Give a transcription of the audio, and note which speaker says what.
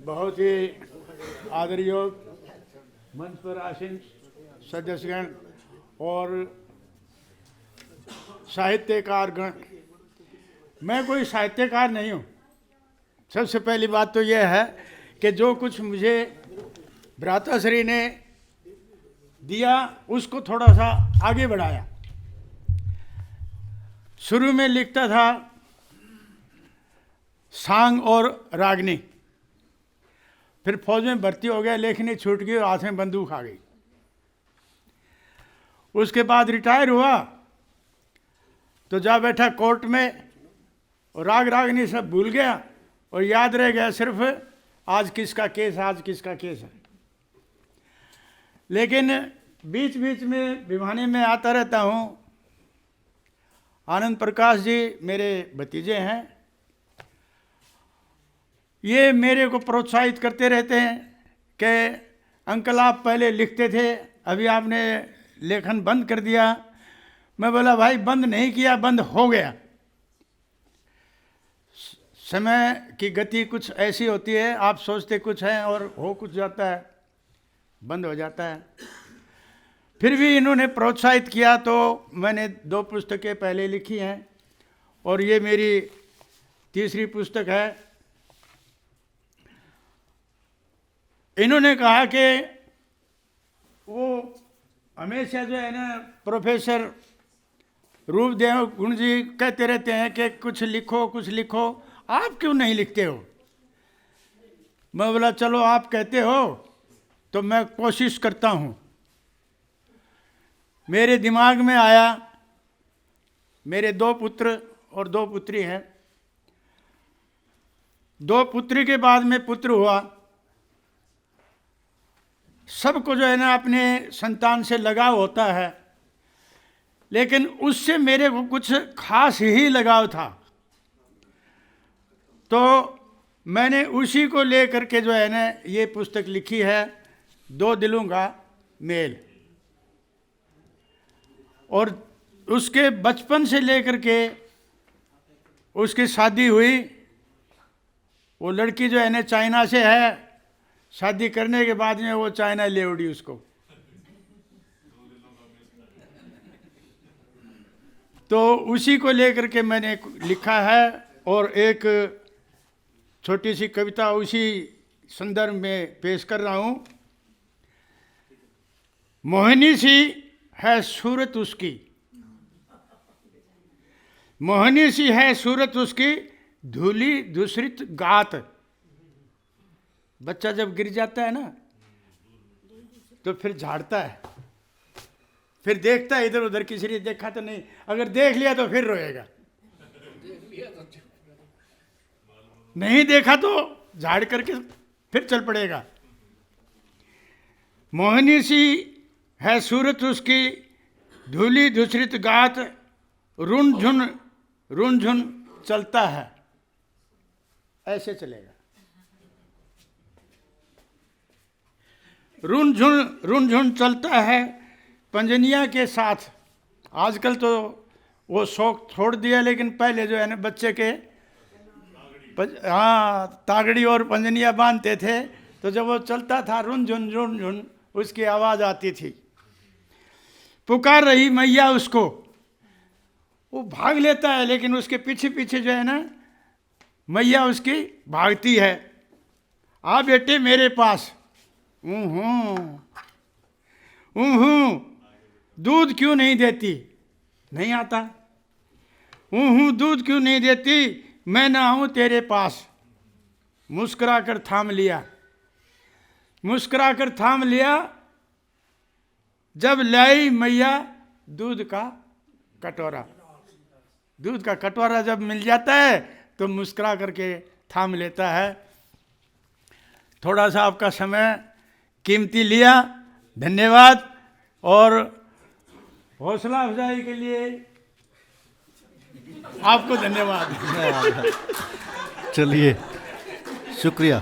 Speaker 1: बहुत ही आदरणीय मंच पर आसीन सदस्यगण और साहित्यकारगण, मैं कोई साहित्यकार नहीं हूँ। सबसे पहली बात तो यह है कि जो कुछ मुझे भ्राताश्री ने दिया उसको थोड़ा सा आगे बढ़ाया। शुरू में लिखता था सांग और रागनी, फिर फौज में भर्ती हो गया, लेखनी छूट गई और हाथ में बंदूक आ गई। उसके बाद रिटायर हुआ तो जा बैठा कोर्ट में और राग रागनी सब भूल गया और याद रह गया सिर्फ आज किसका केस, आज किसका केस है। लेकिन बीच बीच में भिवानी में आता रहता हूँ। आनंद प्रकाश जी मेरे भतीजे हैं, ये मेरे को प्रोत्साहित करते रहते हैं कि अंकल आप पहले लिखते थे, अभी आपने लेखन बंद कर दिया। मैं बोला भाई बंद नहीं किया, बंद हो गया। समय की गति कुछ ऐसी होती है, आप सोचते कुछ है और हो कुछ जाता है, बंद हो जाता है। फिर भी इन्होंने प्रोत्साहित किया तो मैंने 2 पुस्तकें पहले लिखी हैं और ये मेरी तीसरी पुस्तक है। इन्होंने कहा कि वो हमेशा जो है ना प्रोफेसर रूपदेव गुण जी कहते रहते हैं कि कुछ लिखो कुछ लिखो, आप क्यों नहीं लिखते हो। मैं बोला चलो आप कहते हो तो मैं कोशिश करता हूँ। मेरे दिमाग में आया, मेरे 2 पुत्र और 2 पुत्री हैं। 2 पुत्री के बाद में पुत्र हुआ। सबको जो है ना अपने संतान से लगाव होता है, लेकिन उससे मेरे को कुछ खास ही लगाव था। तो मैंने उसी को लेकर के जो है ना ये पुस्तक लिखी है, 2 दिलों का मेल। और उसके बचपन से लेकर के उसकी शादी हुई। वो लड़की जो है ना चाइना से है, शादी करने के बाद में वो चाइना ले उड़ी उसको। तो उसी को लेकर के मैंने लिखा है और एक छोटी सी कविता उसी संदर्भ में पेश कर रहा हूँ। मोहिनी सी है सूरत उसकी, मोहिनी सी है सूरत उसकी, धूली दूसरित गात। बच्चा जब गिर जाता है ना तो फिर झाड़ता है, फिर देखता है इधर उधर, किसी ने देखा तो नहीं, अगर देख लिया तो फिर रोएगा, नहीं देखा तो झाड़ करके फिर चल पड़ेगा। मोहिनी सी है सूरत उसकी, धूली धूसरित गात, रुन झुन चलता है। ऐसे चलेगा, रुन झुन चलता है पंजनिया के साथ। आजकल तो वो शौक छोड़ दिया, लेकिन पहले जो है ना बच्चे के तागड़ी और पंजनिया बांधते थे, तो जब वो चलता था रुन झुन उसकी आवाज़ आती थी। पुकार रही मैया उसको, वो भाग लेता है, लेकिन उसके पीछे पीछे जो है ना मैया उसकी भागती है। आ बेटे मेरे पास, दूध क्यों नहीं देती, नहीं आता। दूध क्यों नहीं देती, मैं ना आऊं तेरे पास। मुस्कुरा कर थाम लिया, मुस्कुरा कर थाम लिया, जब लाई मैया दूध का कटोरा। दूध का कटोरा जब मिल जाता है तो मुस्कुरा करके थाम लेता है। थोड़ा सा आपका समय कीमती लिया, धन्यवाद। और हौसला अफजाई के लिए आपको धन्यवाद।
Speaker 2: चलिए, शुक्रिया।